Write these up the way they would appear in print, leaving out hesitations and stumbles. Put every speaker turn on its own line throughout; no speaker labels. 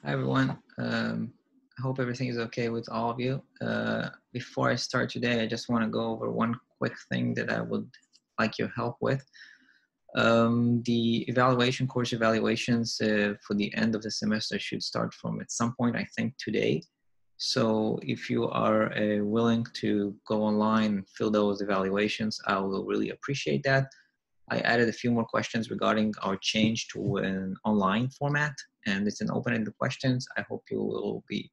Hi everyone. I hope everything is okay with all of you. Before I start today, I just want to go over one quick thing that I would like your help with. The course evaluations for the end of the semester should start from at some point, I think today. So if you are willing to go online and fill those evaluations, I will really appreciate that. I added a few more questions regarding our change to an online format, and it's an open-ended questions. I hope you will be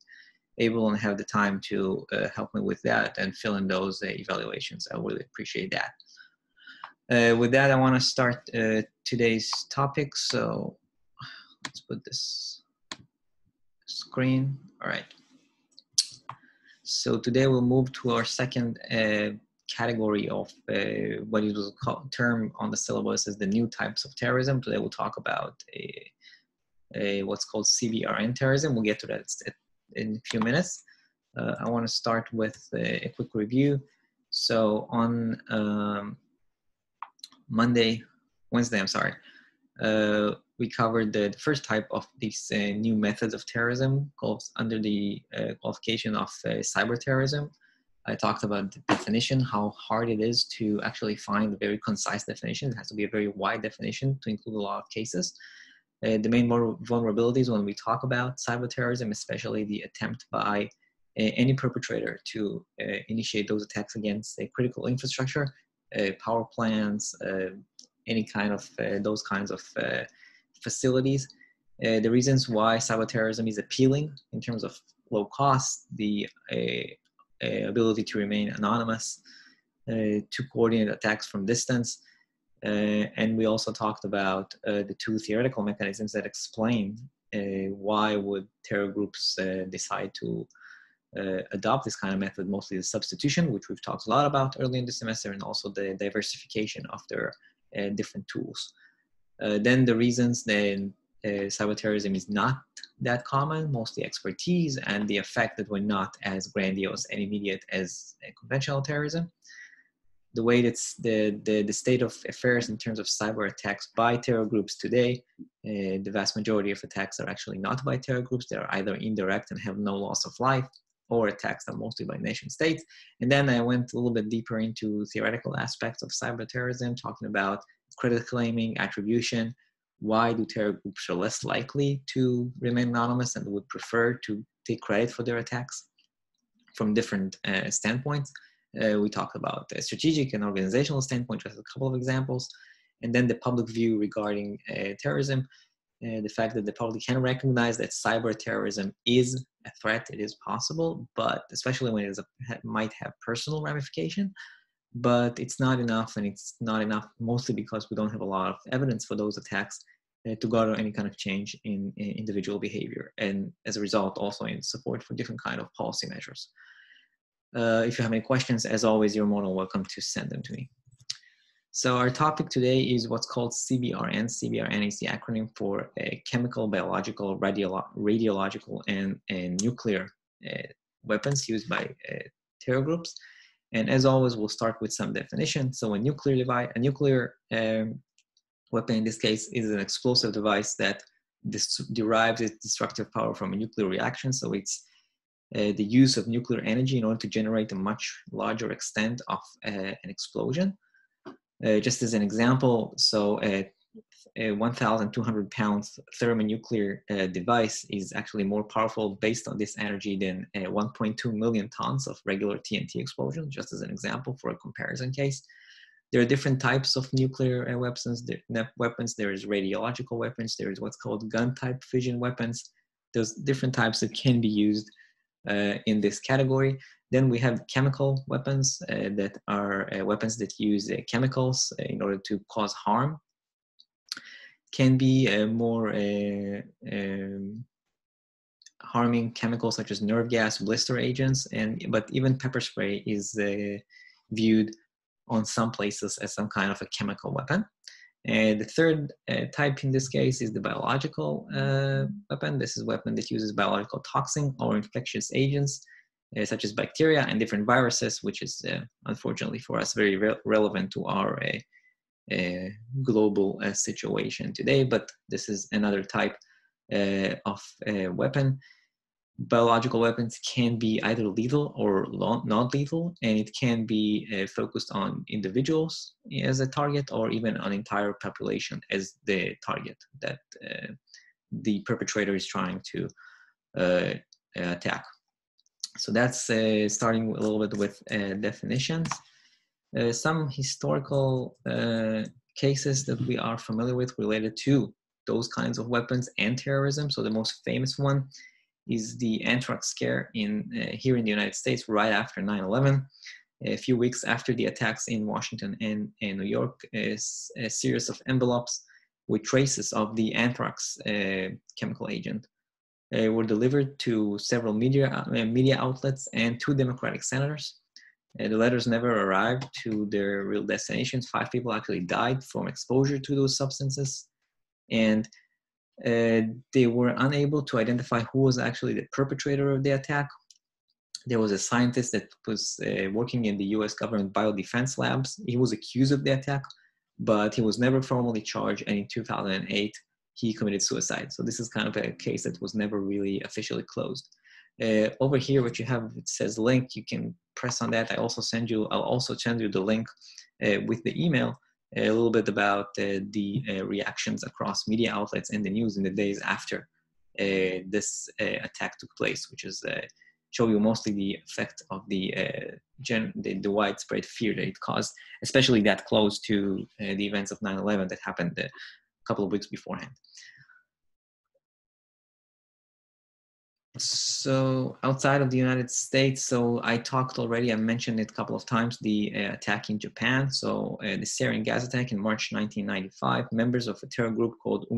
able and have the time to help me with that and fill in those evaluations. I really appreciate that. With that, I want to start today's topic. So let's put this screen. All right. So today we'll move to our second category of what it was called term on the syllabus as the new types of terrorism. Today we'll talk about what's called CBRN terrorism. We'll get to that in a few minutes. I want to start with a quick review. So on Wednesday, we covered the first type of these new methods of terrorism called under the qualification of cyber terrorism. I talked about the definition, how hard it is to actually find a very concise definition. It has to be a very wide definition to include a lot of cases. The main vulnerabilities when we talk about cyber terrorism, especially the attempt by any perpetrator to initiate those attacks against a critical infrastructure, power plants, any kind of those kinds of facilities. The reasons why cyber terrorism is appealing in terms of low cost, the ability to remain anonymous, to coordinate attacks from distance. And we also talked about the two theoretical mechanisms that explain why would terror groups decide to adopt this kind of method, mostly the substitution, which we've talked a lot about early in the semester, and also the diversification of their different tools. Then the reasons that cyber terrorism is not that common, mostly expertise, and the effect that we're not as grandiose and immediate as conventional terrorism. The way that's the state of affairs in terms of cyber attacks by terror groups today, the vast majority of attacks are actually not by terror groups. They're either indirect and have no loss of life, or attacks are mostly by nation states. And then I went a little bit deeper into theoretical aspects of cyber terrorism, talking about credit claiming, attribution. Why do terror groups are less likely to remain anonymous and would prefer to take credit for their attacks from different standpoints? We talked about the strategic and organizational standpoint, just a couple of examples. And then the public view regarding terrorism, the fact that the public can recognize that cyber terrorism is a threat, it is possible, but especially when it might have personal ramification, but it's not enough, and it's not enough mostly because we don't have a lot of evidence for those attacks to garner any kind of change in individual behavior, and as a result also in support for different kind of policy measures. If you have any questions, as always, you're more than welcome to send them to me. So our topic today is what's called CBRN. CBRN is the acronym for chemical, biological, radiological, and nuclear weapons used by terror groups. And as always, we'll start with some definition. So a nuclear weapon in this case is an explosive device that derives its destructive power from a nuclear reaction. So it's the use of nuclear energy in order to generate a much larger extent of an explosion. Just as an example, so a 1,200 pounds thermonuclear device is actually more powerful based on this energy than 1.2 million tons of regular TNT explosion, just as an example for a comparison case. There are different types of nuclear weapons. There is radiological weapons. There is what's called gun-type fission weapons. There's different types that can be used in this category. Then we have chemical weapons that are weapons that use chemicals in order to cause harm. Can be more harming chemicals such as nerve gas, blister agents, but even pepper spray is viewed on some places as some kind of a chemical weapon. The third type in this case is the biological weapon. This is a weapon that uses biological toxin or infectious agents such as bacteria and different viruses, which is unfortunately for us very relevant to our global situation today, but this is another type of a weapon. Biological weapons can be either lethal or non-lethal, and it can be focused on individuals as a target, or even an entire population as the target that the perpetrator is trying to attack. So that's starting a little bit with definitions. Some historical cases that we are familiar with related to those kinds of weapons and terrorism. So the most famous one is the anthrax scare here in the United States right after 9/11. A few weeks after the attacks in Washington and New York, a series of envelopes with traces of the anthrax chemical agent were delivered to several media outlets and two Democratic senators. The letters never arrived to their real destinations. 5 people actually died from exposure to those substances, and they were unable to identify who was actually the perpetrator of the attack. There was a scientist that was working in the US government biodefense labs. He was accused of the attack, but he was never formally charged, and in 2008, he committed suicide. So this is kind of a case that was never really officially closed. Over here, what you have, it says link. You can press on that. I'll also send you the link with the email, a little bit about the reactions across media outlets and the news in the days after this attack took place, which is show you mostly the effect of the widespread fear that it caused, especially that close to the events of 9/11 that happened a couple of weeks beforehand. So outside of the United States, so I mentioned it a couple of times, the attack in Japan. So the sarin gas attack in March 1995, members of a terror group called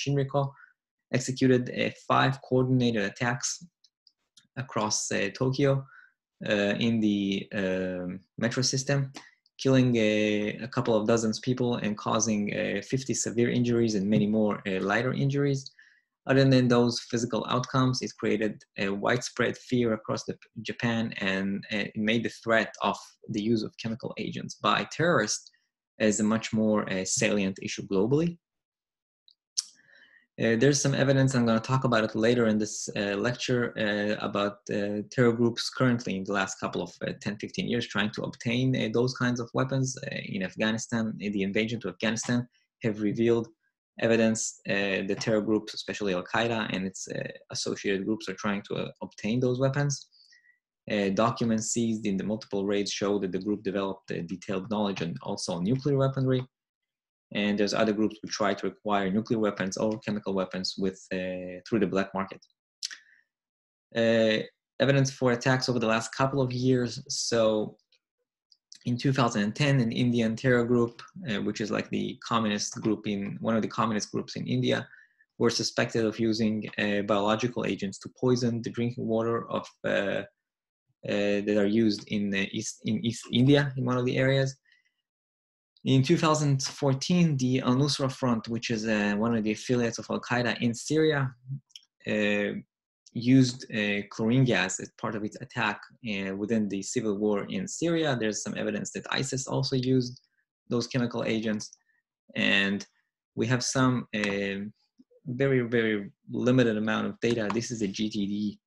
Shinriko executed 5 coordinated attacks across Tokyo in the metro system, killing a couple of dozens people and causing 50 severe injuries and many more lighter injuries. Other than those physical outcomes, it created a widespread fear across Japan, and it made the threat of the use of chemical agents by terrorists as a much more salient issue globally. There's some evidence, I'm going to talk about it later in this lecture, about terror groups currently in the last couple of 10-15 years trying to obtain those kinds of weapons. In Afghanistan, the invasion to Afghanistan have revealed evidence the terror groups, especially Al-Qaeda and its associated groups, are trying to obtain those weapons. Documents seized in the multiple raids show that the group developed detailed knowledge and also nuclear weaponry. And there's other groups who try to acquire nuclear weapons or chemical weapons through the black market. Evidence for attacks over the last couple of years. So in 2010, an Indian terror group, which is like the communist group one of the communist groups in India, were suspected of using biological agents to poison the drinking water of that are used in East India, in one of the areas. In 2014, the Al-Nusra Front, which is one of the affiliates of Al-Qaeda in Syria, used chlorine gas as part of its attack within the civil war in Syria. There's some evidence that ISIS also used those chemical agents. And we have some very, very limited amount of data. This is a GTD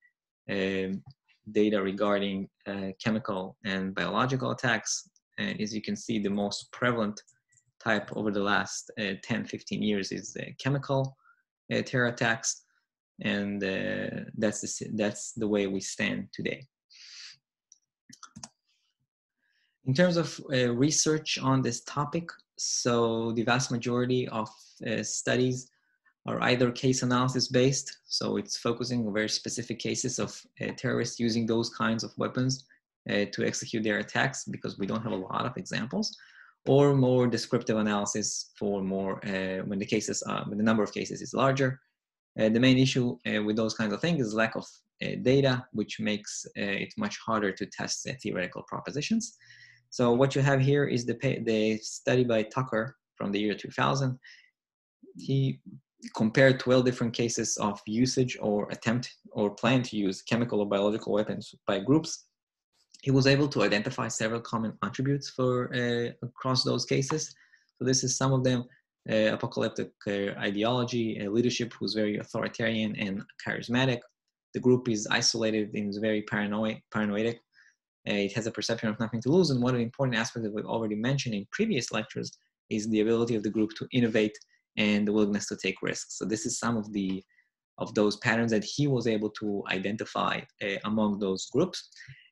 data regarding chemical and biological attacks. And as you can see, the most prevalent type over the last 10-15 years is chemical terror attacks. And that's the way we stand today. In terms of research on this topic, so the vast majority of studies are either case analysis based, so it's focusing on very specific cases of terrorists using those kinds of weapons to execute their attacks, because we don't have a lot of examples, or more descriptive analysis for more when the number of cases is larger. The main issue with those kinds of things is lack of data, which makes it much harder to test theoretical propositions. So what you have here is the study by Tucker from the year 2000. He compared 12 different cases of usage or attempt or plan to use chemical or biological weapons by groups. He was able to identify several common attributes for across those cases. So this is some of them. apocalyptic ideology, leadership who's very authoritarian and charismatic. The group is isolated and is very paranoid. It has a perception of nothing to lose. And one of the important aspects that we've already mentioned in previous lectures is the ability of the group to innovate and the willingness to take risks. So this is some of those patterns that he was able to identify among those groups.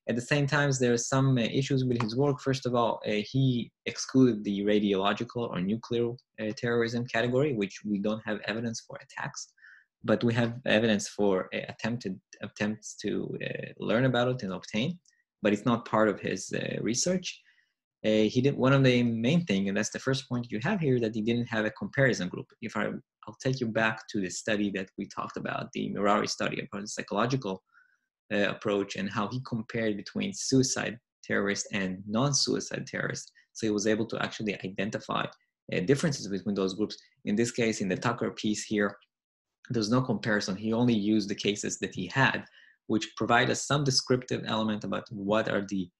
At the same time, there are some issues with his work. First of all, he excluded the radiological or nuclear terrorism category, which we don't have evidence for attacks, but we have evidence for attempts to learn about it and obtain, but it's not part of his research. He did one of the main thing, and that's the first point you have here, that he didn't have a comparison group. I'll take you back to the study that we talked about, the Mirari study about the psychological approach and how he compared between suicide terrorists and non-suicide terrorists. So he was able to actually identify differences between those groups. In this case, in the Tucker piece here, there's no comparison. He only used the cases that he had, which provide us some descriptive element about what are the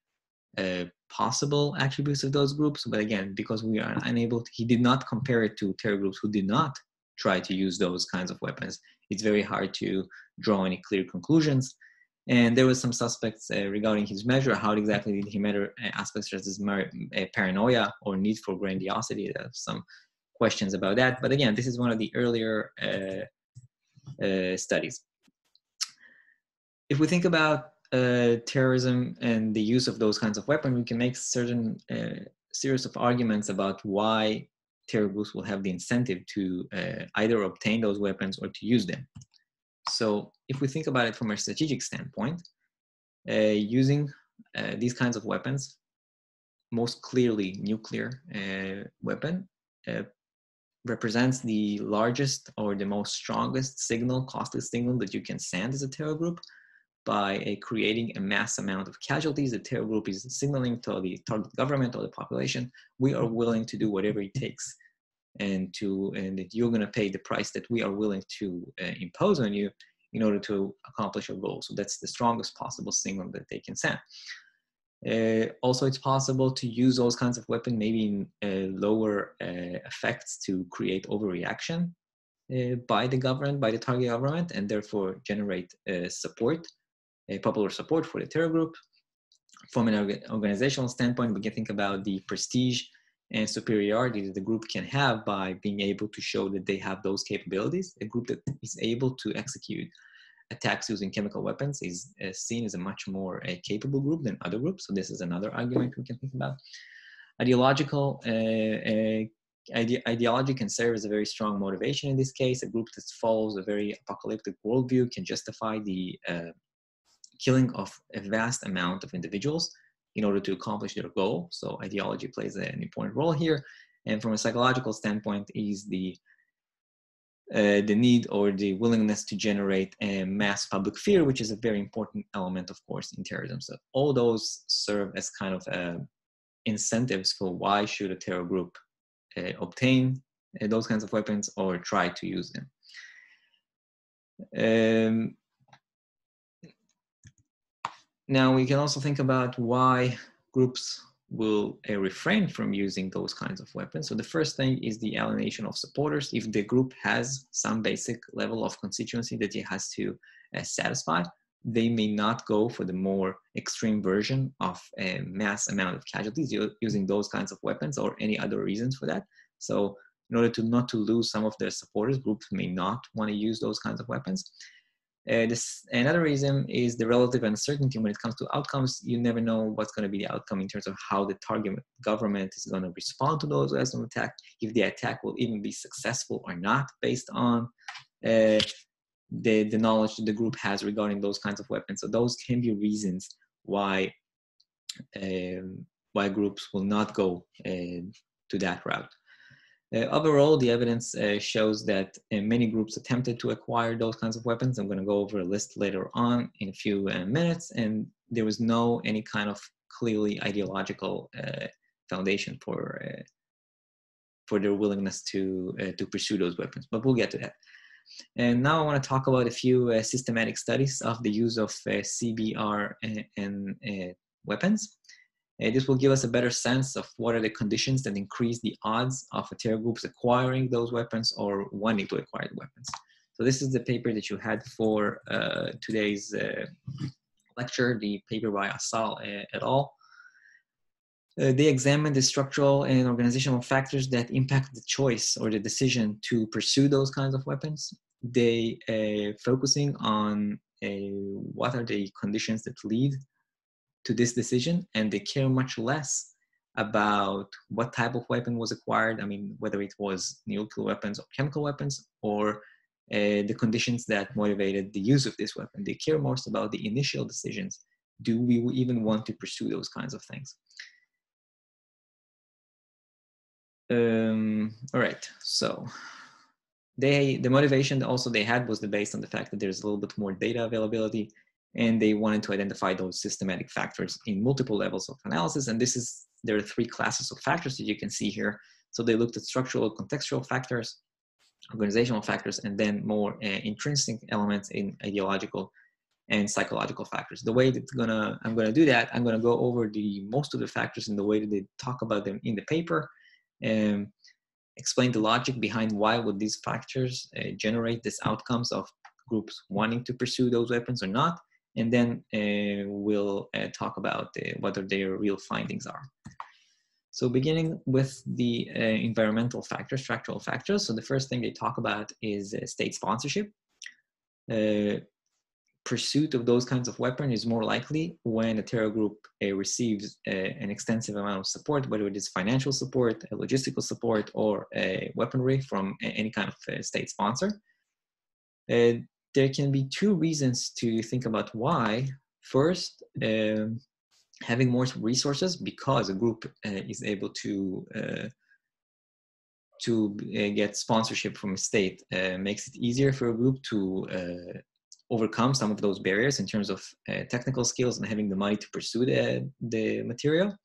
possible attributes of those groups. But again, because we are unable, he did not compare it to terror groups who did not try to use those kinds of weapons. It's very hard to draw any clear conclusions. And there was some suspects regarding his measure. How exactly did he measure aspects such as paranoia or need for grandiosity? There are some questions about that. But again, this is one of the earlier studies. If we think about terrorism and the use of those kinds of weapons, we can make certain series of arguments about why terror groups will have the incentive to either obtain those weapons or to use them. So if we think about it from a strategic standpoint, using these kinds of weapons, most clearly nuclear weapon, represents the largest or the most strongest signal, costly signal that you can send as a terror group by creating a mass amount of casualties. The terror group is signaling to the target government or the population, we are willing to do whatever it takes and that you're going to pay the price that we are willing to impose on you in order to accomplish your goal. So that's the strongest possible signal that they can send. Also, it's possible to use those kinds of weapons, maybe in lower effects, to create overreaction by the government, by the target government, and therefore generate support, popular support for the terror group. From an organizational standpoint, we can think about the prestige and superiority that the group can have by being able to show that they have those capabilities. A group that is able to execute attacks using chemical weapons is seen as a much more capable group than other groups. So this is another argument we can think about. Ideological ideology can serve as a very strong motivation in this case. A group that follows a very apocalyptic worldview can justify the killing of a vast amount of individuals in order to accomplish their goal. So ideology plays an important role here. And from a psychological standpoint is the need or the willingness to generate a mass public fear, which is a very important element, of course, in terrorism. So all those serve as kind of incentives for why should a terror group obtain those kinds of weapons or try to use them. Now we can also think about why groups will refrain from using those kinds of weapons. So the first thing is the alienation of supporters. If the group has some basic level of constituency that it has to satisfy, they may not go for the more extreme version of a mass amount of casualties using those kinds of weapons or any other reasons for that. So in order to not to lose some of their supporters, groups may not want to use those kinds of weapons. Another reason is the relative uncertainty when it comes to outcomes. You never know what's going to be the outcome in terms of how the target government is going to respond to those kinds of attack, if the attack will even be successful or not, based on the knowledge that the group has regarding those kinds of weapons. So those can be reasons why groups will not go to that route. Overall, the evidence shows that many groups attempted to acquire those kinds of weapons. I'm going to go over a list later on in a few minutes, and there was no any kind of clearly ideological foundation for their willingness to pursue those weapons. But we'll get to that. And now I want to talk about a few systematic studies of the use of CBRN weapons. This will give us a better sense of what are the conditions that increase the odds of a terror groups acquiring those weapons or wanting to acquire the weapons. So this is the paper that you had for today's lecture, the paper by Assal et al. They examined the structural and organizational factors that impact the choice or the decision to pursue those kinds of weapons. They focusing on what are the conditions that lead to this decision, and they care much less about what type of weapon was acquired. I mean, whether it was nuclear weapons or chemical weapons, or the conditions that motivated the use of this weapon. They care most about the initial decisions. Do we even want to pursue those kinds of things? All right, so the motivation also they had was based on the fact that there's a little bit more data availability, and they wanted to identify those systematic factors in multiple levels of analysis. And there are 3 classes of factors that you can see here. So they looked at structural, contextual factors, organizational factors, and then more intrinsic elements in ideological and psychological factors. The way that I'm gonna do that, I'm gonna go over most of the factors in the way that they talk about them in the paper, and explain the logic behind why would these factors generate these outcomes of groups wanting to pursue those weapons or not, and then we'll talk about what their real findings are. So beginning with the environmental factors, structural factors. So the first thing they talk about is state sponsorship. Pursuit of those kinds of weapons is more likely when a terror group receives an extensive amount of support, whether it is financial support, logistical support, or weaponry from any kind of state sponsor. There can be 2 reasons to think about why. First, having more resources, because a group is able to get sponsorship from a state, makes it easier for a group to overcome some of those barriers in terms of technical skills and having the money to pursue the material.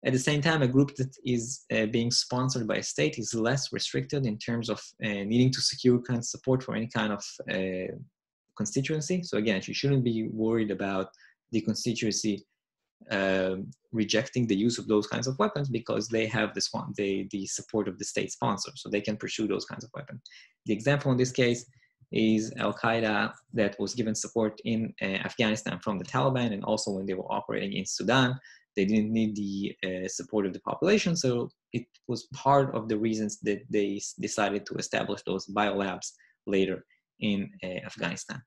At the same time, a group that is being sponsored by a state is less restricted in terms of needing to secure kind of support for any kind of constituency. So again, you shouldn't be worried about the constituency rejecting the use of those kinds of weapons, because they have the support of the state sponsor, so they can pursue those kinds of weapons. The example in this case is Al-Qaeda, that was given support in Afghanistan from the Taliban, and also when they were operating in Sudan, they didn't need the support of the population, so it was part of the reasons that they decided to establish those biolabs later in Afghanistan.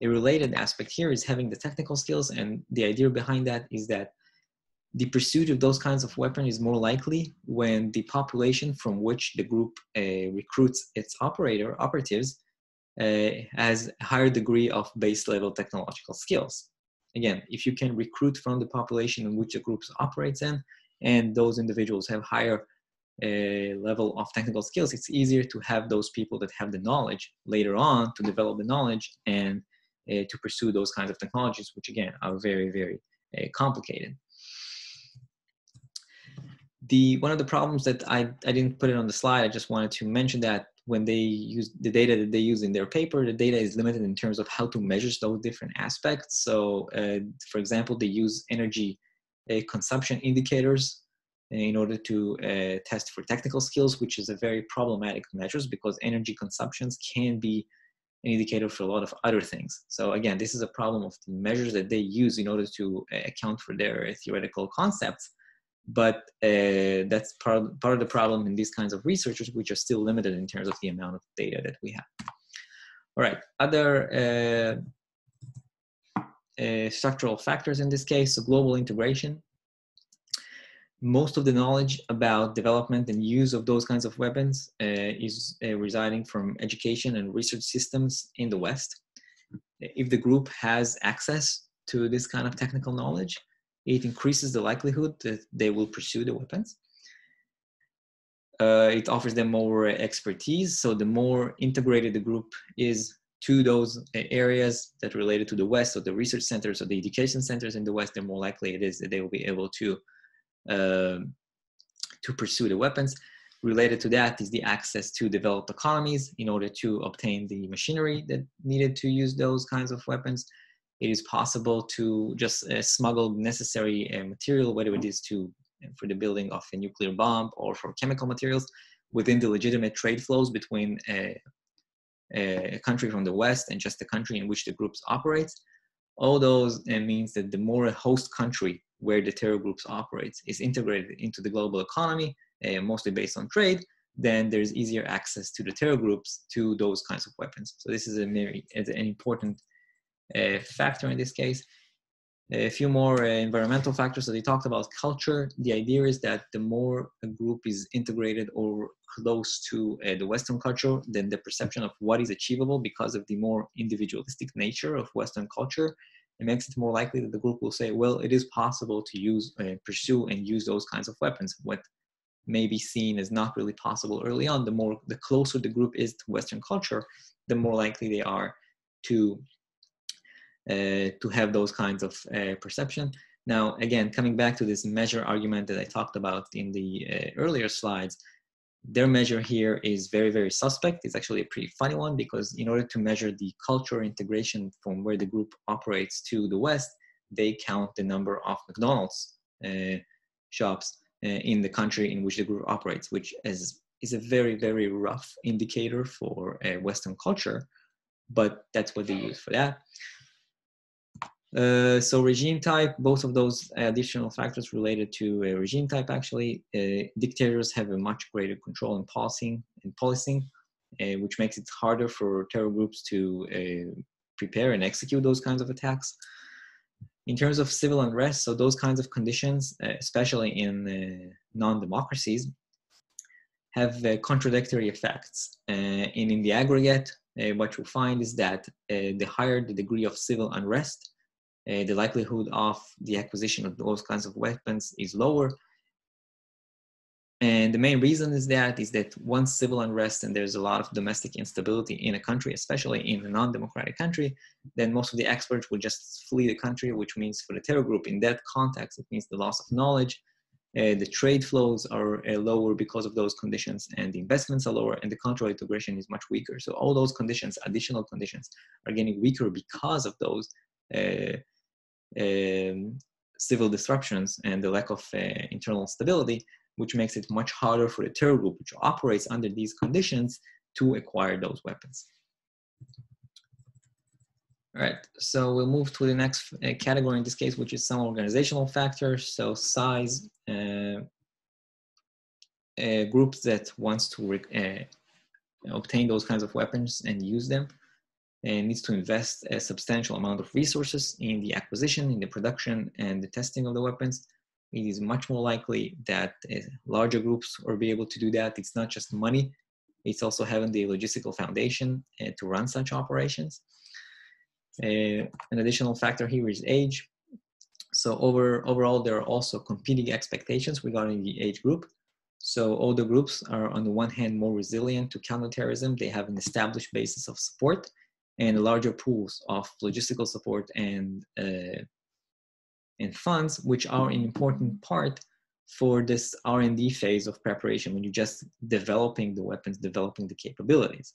A related aspect here is having the technical skills, and the idea behind that is that the pursuit of those kinds of weapons is more likely when the population from which the group recruits its operatives has a higher degree of base level technological skills. Again, if you can recruit from the population in which the group operates in, and those individuals have higher level of technical skills, it's easier to have those people that have the knowledge later on to develop the knowledge and to pursue those kinds of technologies, which again are very, very complicated. One of the problems that I didn't put it on the slide, I just wanted to mention that when they use the data that they use in their paper, the data is limited in terms of how to measure those different aspects. So for example, they use energy consumption indicators in order to test for technical skills, which is a very problematic measures, because energy consumptions can be an indicator for a lot of other things. So again, this is a problem of the measures that they use in order to account for their theoretical concepts. But that's part of the problem in these kinds of researchers, which are still limited in terms of the amount of data that we have. All right, other structural factors in this case, so global integration. Most of the knowledge about development and use of those kinds of weapons is residing from education and research systems in the West. If the group has access to this kind of technical knowledge, it increases the likelihood that they will pursue the weapons. It offers them more expertise. So the more integrated the group is to those areas that are related to the West, or the research centers or the education centers in the West, the more likely it is that they will be able to pursue the weapons. Related to that is the access to developed economies in order to obtain the machinery that needed to use those kinds of weapons. it is possible to just smuggle necessary material, whether it is for the building of a nuclear bomb or for chemical materials, within the legitimate trade flows between a country from the West and just the country in which the groups operates. All those means that the more a host country where the terror groups operates is integrated into the global economy, mostly based on trade, then there's easier access to the terror groups to those kinds of weapons. So this is an important factor in this case. A few more environmental factors that they talked about. Culture. The idea is that the more a group is integrated or close to the Western culture, then the perception of what is achievable, because of the more individualistic nature of Western culture, it makes it more likely that the group will say, well, it is possible to use, pursue and use those kinds of weapons. What may be seen as not really possible early on, the closer the group is to Western culture, the more likely they are to have those kinds of perception. Now, again, coming back to this measure argument that I talked about in the earlier slides, their measure here is very, very suspect. It's actually a pretty funny one, because in order to measure the cultural integration from where the group operates to the West, they count the number of McDonald's shops in the country in which the group operates, which is a very, very rough indicator for Western culture, but that's what they use for that. So regime type, both of those additional factors related to regime type, actually, dictators have a much greater control in policing, which makes it harder for terror groups to prepare and execute those kinds of attacks. In terms of civil unrest, so those kinds of conditions, especially in non-democracies, have contradictory effects. And in the aggregate, what you'll find is that the higher the degree of civil unrest, the likelihood of the acquisition of those kinds of weapons is lower. And the main reason is that once civil unrest and there's a lot of domestic instability in a country, especially in a non-democratic country, then most of the experts will just flee the country, which means for the terror group in that context, it means the loss of knowledge. The trade flows are lower because of those conditions, and the investments are lower, and the cultural integration is much weaker. So all those conditions, additional conditions, are getting weaker because of those civil disruptions and the lack of internal stability, which makes it much harder for the terror group, which operates under these conditions, to acquire those weapons. All right, so we'll move to the next category in this case, which is some organizational factors. So size, groups that wants to obtain those kinds of weapons and use them, and needs to invest a substantial amount of resources in the acquisition, in the production, and the testing of the weapons. It is much more likely that larger groups will be able to do that. It's not just money, it's also having the logistical foundation to run such operations. An additional factor here is age. So overall, there are also competing expectations regarding the age group. So older groups are, on the one hand, more resilient to counterterrorism. They have an established basis of support and larger pools of logistical support and funds, which are an important part for this R&D phase of preparation, when you're just developing the weapons, developing the capabilities.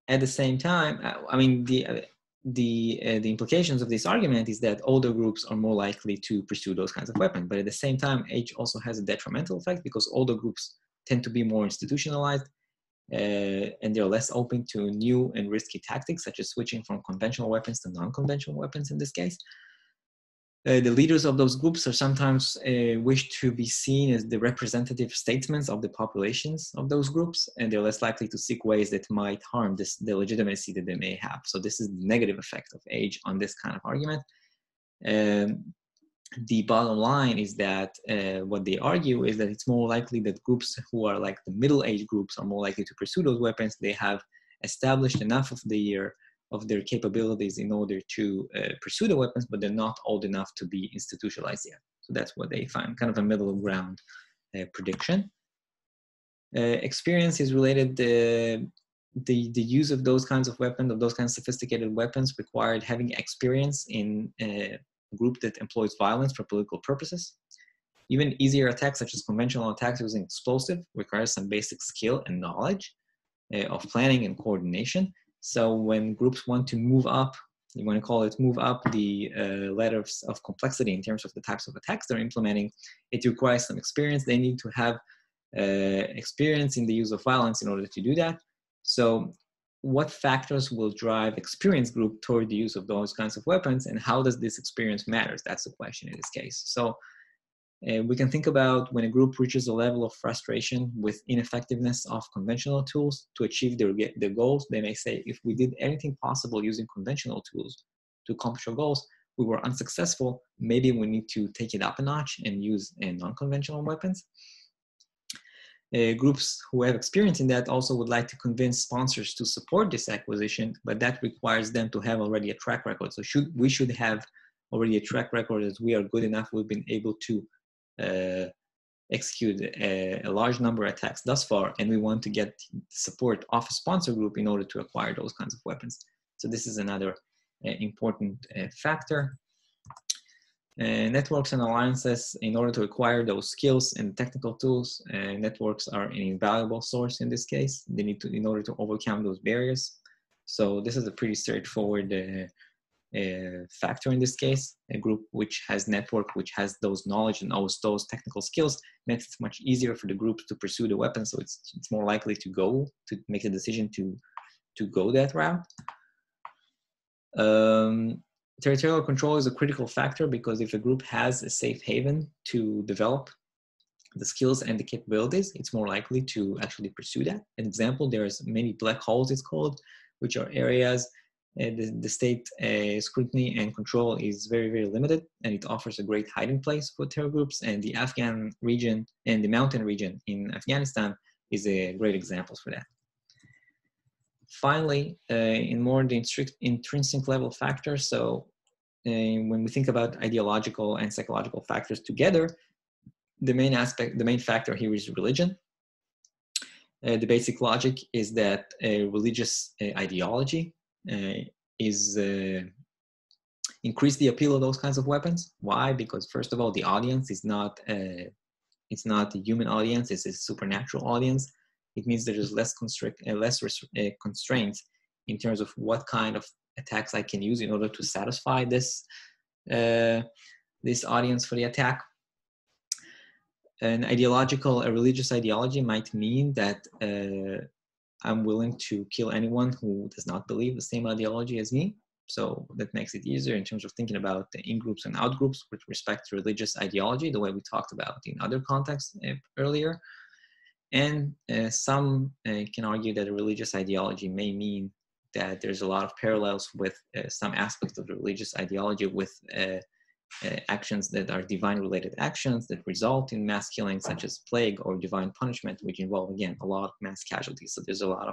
At the same time, I mean, the implications of this argument is that older groups are more likely to pursue those kinds of weapons. But at the same time, age also has a detrimental effect, because older groups tend to be more institutionalized, and they're less open to new and risky tactics, such as switching from conventional weapons to non-conventional weapons in this case. The leaders of those groups are sometimes wished to be seen as the representative statesmen of the populations of those groups, and they're less likely to seek ways that might harm the legitimacy that they may have. So this is the negative effect of age on this kind of argument. The bottom line is that what they argue is that it's more likely that groups who are like the middle-aged groups are more likely to pursue those weapons. They have established enough of their capabilities in order to pursue the weapons, but they're not old enough to be institutionalized yet. So that's what they find, kind of a middle ground prediction. Experience is related, the use of those kinds of weapons, of those kinds of sophisticated weapons, required having experience in a group that employs violence for political purposes. Even easier attacks, such as conventional attacks using explosive, requires some basic skill and knowledge of planning and coordination. So when groups want to move up you want to call it, move up the ladders of complexity in terms of the types of attacks they're implementing, it requires some experience. They need to have experience in the use of violence in order to do that. So what factors will drive experienced group toward the use of those kinds of weapons, and how does this experience matter? That's the question in this case. So we can think about when a group reaches a level of frustration with ineffectiveness of conventional tools to achieve their goals. They may say, if we did anything possible using conventional tools to accomplish our goals, we were unsuccessful, maybe we need to take it up a notch and use non-conventional weapons. Groups who have experience in that also would like to convince sponsors to support this acquisition, but that requires them to have already a track record. So we should have already a track record that we are good enough, we've been able to execute a large number of attacks thus far, and we want to get support of a sponsor group in order to acquire those kinds of weapons. So this is another important factor. Networks and alliances, in order to acquire those skills and technical tools, networks are an invaluable source in this case. They need to, in order to overcome those barriers. So this is a pretty straightforward factor in this case. A group which has network, which has those knowledge and those technical skills, makes it much easier for the group to pursue the weapon. So it's more likely to make a decision to go that route. Territorial control is a critical factor, because if a group has a safe haven to develop the skills and the capabilities, it's more likely to actually pursue that. An example, there's many black holes, it's called, which are areas the state scrutiny and control is very, very limited, and it offers a great hiding place for terror groups. And the Afghan region and the mountain region in Afghanistan is a great example for that. Finally, in more the intrinsic level factors, so when we think about ideological and psychological factors together, the main factor here is religion. The basic logic is that a religious ideology increase the appeal of those kinds of weapons. Why? Because first of all, the audience is not it's not a human audience; it's a supernatural audience. It means there is less constraints in terms of what kind of attacks I can use in order to satisfy this this audience for the attack. A religious ideology might mean that I'm willing to kill anyone who does not believe the same ideology as me. So that makes it easier in terms of thinking about the in-groups and out-groups with respect to religious ideology, the way we talked about in other contexts earlier. And some can argue that a religious ideology may mean that there's a lot of parallels with some aspects of the religious ideology with actions that are divine-related actions that result in mass killing, such as plague or divine punishment, which involve, again, a lot of mass casualties. So there's a lot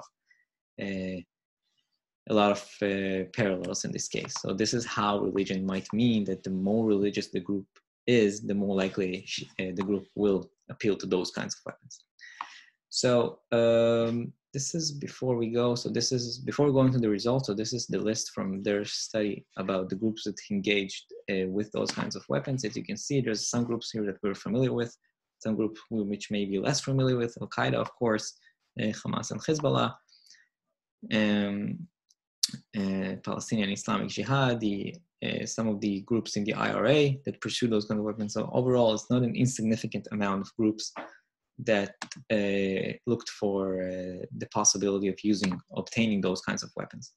of parallels in this case. So this is how religion might mean that the more religious the group is, the more likely the group will appeal to those kinds of weapons. So this is before we go. So this is before going to the results. So this is the list from their study about the groups that engaged with those kinds of weapons. As you can see, there's some groups here that we're familiar with, some groups which may be less familiar with. Al Qaeda, of course, Hamas and Hezbollah, Palestinian Islamic Jihad, some of the groups in the IRA that pursue those kinds of weapons. So overall, it's not an insignificant amount of groups that looked for the possibility of obtaining those kinds of weapons.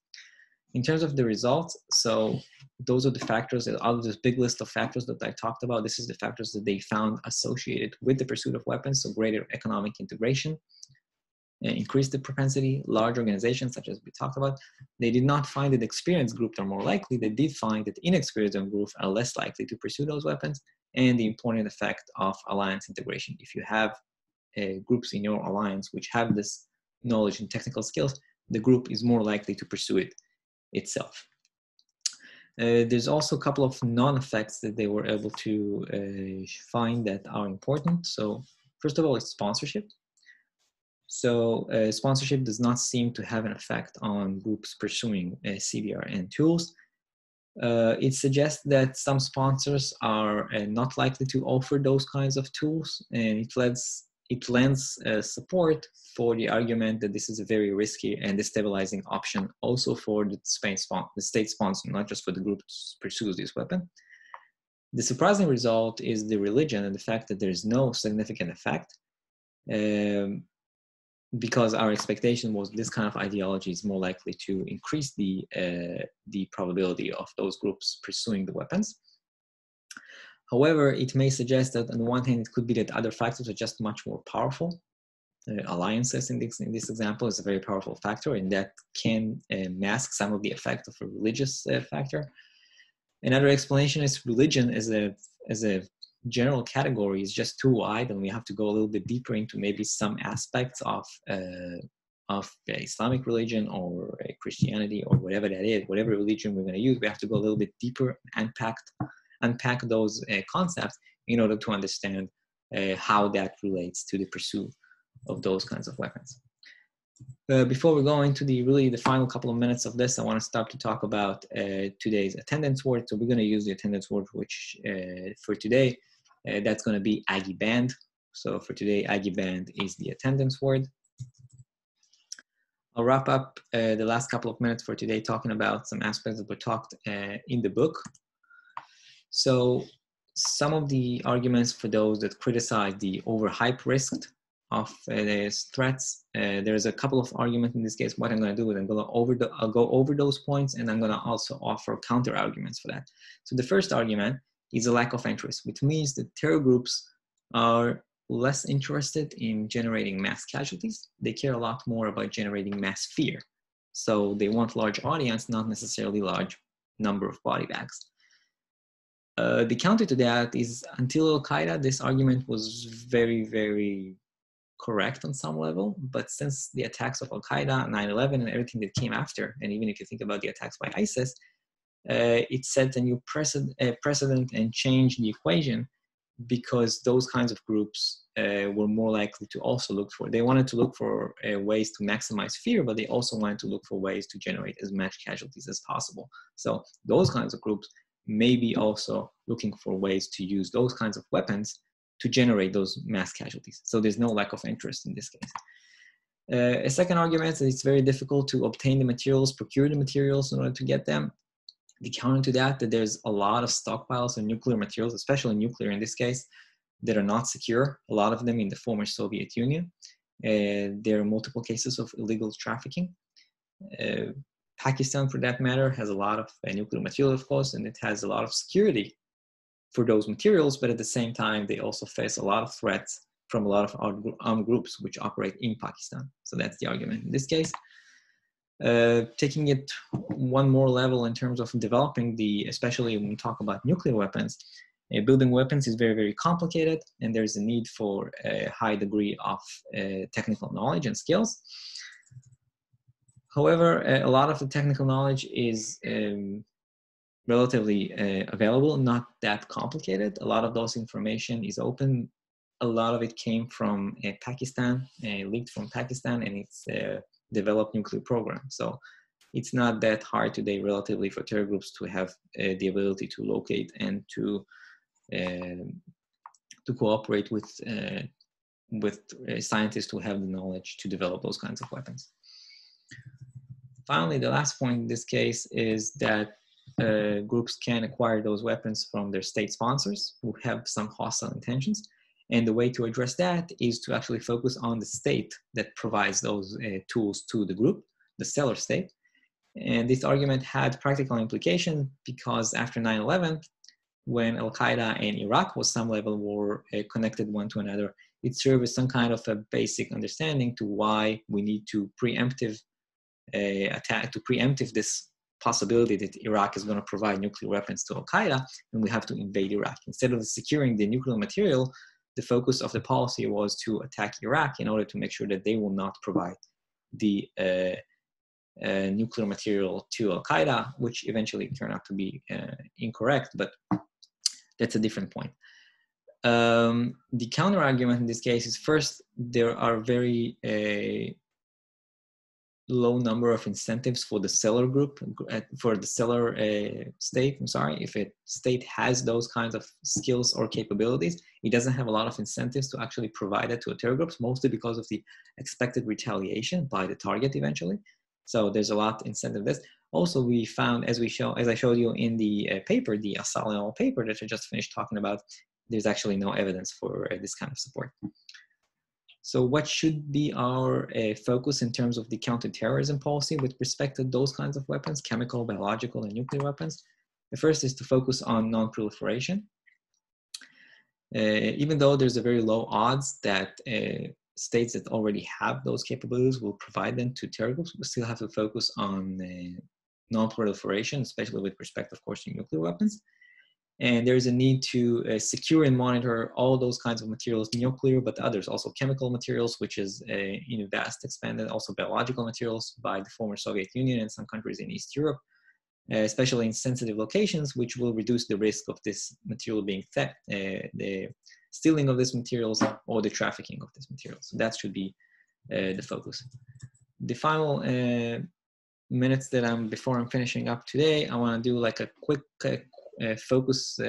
In terms of the results, so those are the factors out of this big list of factors that I talked about. This is the factors that they found associated with the pursuit of weapons. So greater economic integration, increased the propensity, large organizations such as we talked about. They did not find that experienced groups are more likely. They did find that inexperienced groups are less likely to pursue those weapons, and the important effect of alliance integration. If you have groups in your alliance which have this knowledge and technical skills, the group is more likely to pursue it itself. There's also a couple of non-effects that they were able to find that are important. So first of all, it's sponsorship. So sponsorship does not seem to have an effect on groups pursuing CBRN tools. It suggests that some sponsors are not likely to offer those kinds of tools, and it lends support for the argument that this is a very risky and destabilizing option also for the state sponsor, not just for the group that pursues this weapon. The surprising result is the religion and the fact that there's no significant effect, because our expectation was this kind of ideology is more likely to increase the probability of those groups pursuing the weapons. However, it may suggest that on the one hand, it could be that other factors are just much more powerful. Alliances in this example is a very powerful factor, and that can mask some of the effect of a religious factor. Another explanation is religion as a general category is just too wide, and we have to go a little bit deeper into maybe some aspects of Islamic religion or Christianity or whatever that is, whatever religion we're going to use. We have to go a little bit deeper and unpack those concepts in order to understand how that relates to the pursuit of those kinds of weapons. Before we go into the final couple of minutes of this, I want to start to talk about today's attendance word. So we're going to use the attendance word, which for today, that's going to be Aggie Band. So for today, Aggie Band is the attendance word. I'll wrap up the last couple of minutes for today talking about some aspects that were talked in the book. So some of the arguments for those that criticize the overhype risk of these threats, there's a couple of arguments in this case. What I'm going to do is I'll go over those points, and I'm going to also offer counter arguments for that. So the first argument is a lack of interest, which means that terror groups are less interested in generating mass casualties. They care a lot more about generating mass fear. So they want large audience, not necessarily large number of body bags. The counter to that is until Al-Qaeda, this argument was very, very correct on some level, but since the attacks of Al-Qaeda, 9/11, and everything that came after, and even if you think about the attacks by ISIS, it set a new precedent and changed the equation, because those kinds of groups were more likely to also look for, they wanted to look for ways to maximize fear, but they also wanted to look for ways to generate as much casualties as possible. So those kinds of groups may be also looking for ways to use those kinds of weapons to generate those mass casualties. So there's no lack of interest in this case. A second argument is it's very difficult to obtain the materials, procure the materials in order to get them. The counter to that there's a lot of stockpiles of nuclear materials, especially nuclear in this case, that are not secure, a lot of them in the former Soviet Union. There are multiple cases of illegal trafficking. Pakistan, for that matter, has a lot of nuclear material, of course, and it has a lot of security for those materials, but at the same time, they also face a lot of threats from a lot of armed groups which operate in Pakistan. So that's the argument in this case. Taking it one more level in terms of developing especially when we talk about nuclear weapons, building weapons is very, very complicated, and there's a need for a high degree of technical knowledge and skills. However, a lot of the technical knowledge is relatively available, not that complicated. A lot of those information is open. A lot of it came from Pakistan, leaked from Pakistan, and it's developed nuclear program. So it's not that hard today relatively for terror groups to have the ability to locate and to cooperate with scientists who have the knowledge to develop those kinds of weapons. Finally, the last point in this case is that groups can acquire those weapons from their state sponsors who have some hostile intentions. And the way to address that is to actually focus on the state that provides those tools to the group, the seller state. And this argument had practical implication because after 9/11, when Al-Qaeda and Iraq was some level were connected one to another, it served as some kind of a basic understanding to why we need to preemptive this possibility that Iraq is going to provide nuclear weapons to Al-Qaeda, and we have to invade Iraq. Instead of securing the nuclear material, the focus of the policy was to attack Iraq in order to make sure that they will not provide the nuclear material to Al-Qaeda, which eventually turned out to be incorrect, but that's a different point. The counter argument in this case is, first, there are very low number of incentives for the seller group, for the seller state. I'm sorry, if a state has those kinds of skills or capabilities, it doesn't have a lot of incentives to actually provide it to terror groups, mostly because of the expected retaliation by the target eventually. So there's a lot incentive this. Also, we found, as I showed you in the paper, the Asal paper that I just finished talking about, there's actually no evidence for this kind of support. So what should be our focus in terms of the counterterrorism policy with respect to those kinds of weapons, chemical, biological, and nuclear weapons? The first is to focus on non-proliferation. Even though there's a very low odds that states that already have those capabilities will provide them to terror groups, we still have to focus on non-proliferation, especially with respect, of course, to nuclear weapons. And there's a need to secure and monitor all those kinds of materials, nuclear, but others, also chemical materials, which is vast expanded, also biological materials by the former Soviet Union and some countries in East Europe, especially in sensitive locations, which will reduce the risk of this material being theft, the stealing of these materials, or the trafficking of this material. So that should be the focus. The final minutes that before I'm finishing up today, I want to do like a quick focus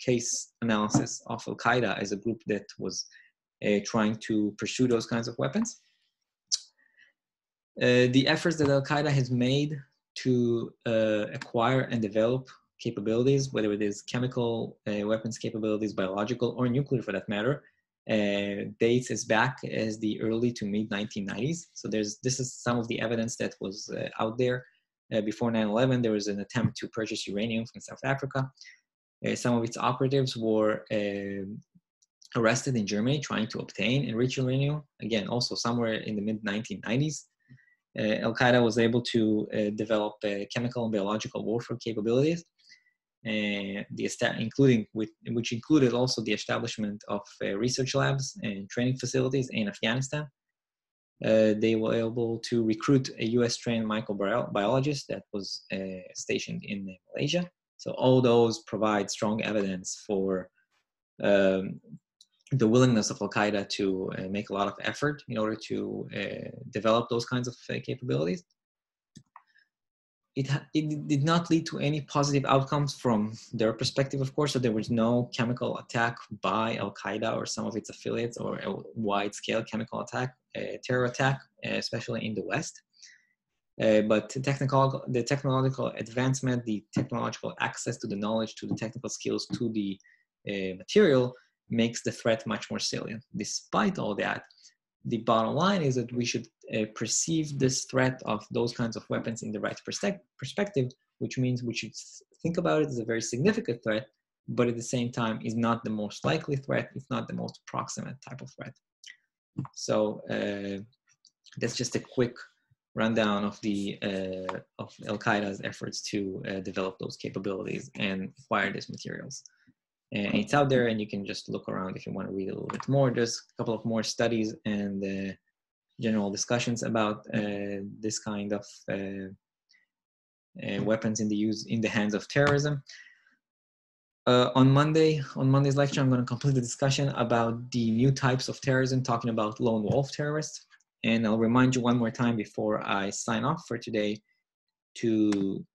case analysis of Al-Qaeda as a group that was trying to pursue those kinds of weapons. The efforts that Al-Qaeda has made to acquire and develop capabilities, whether it is chemical weapons capabilities, biological, or nuclear for that matter, dates as back as the early to mid 1990s. So this is some of the evidence that was out there. Before 9/11, there was an attempt to purchase uranium from South Africa. Some of its operatives were arrested in Germany trying to obtain enriched uranium. Again, also somewhere in the mid 1990s. Al-Qaeda was able to develop chemical and biological warfare capabilities, which included also the establishment of research labs and training facilities in Afghanistan. They were able to recruit a US-trained microbiologist that was stationed in Malaysia. So all those provide strong evidence for the willingness of Al-Qaeda to make a lot of effort in order to develop those kinds of capabilities. It did not lead to any positive outcomes from their perspective, of course. So there was no chemical attack by Al-Qaeda or some of its affiliates, or a wide-scale chemical attack, terror attack, especially in the West. But the technological advancement, the technological access to the knowledge, to the technical skills, to the material makes the threat much more salient. Despite all that, the bottom line is that we should perceive this threat of those kinds of weapons in the right perspective, which means we should think about it as a very significant threat, but at the same time is not the most likely threat, if not the most proximate type of threat. So that's just a quick rundown of of Al-Qaeda's efforts to develop those capabilities and acquire these materials. And it's out there, and you can just look around if you want to read a little bit more. There's a couple of more studies and general discussions about this kind of weapons in the hands of terrorism. On Monday's lecture, I'm going to complete the discussion about the new types of terrorism, talking about lone wolf terrorists. And I'll remind you one more time before I sign off for today to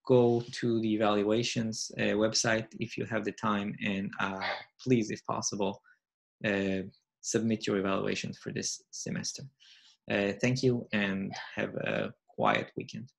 go to the evaluations website if you have the time, and please, if possible, submit your evaluations for this semester. Thank you, and have a quiet weekend.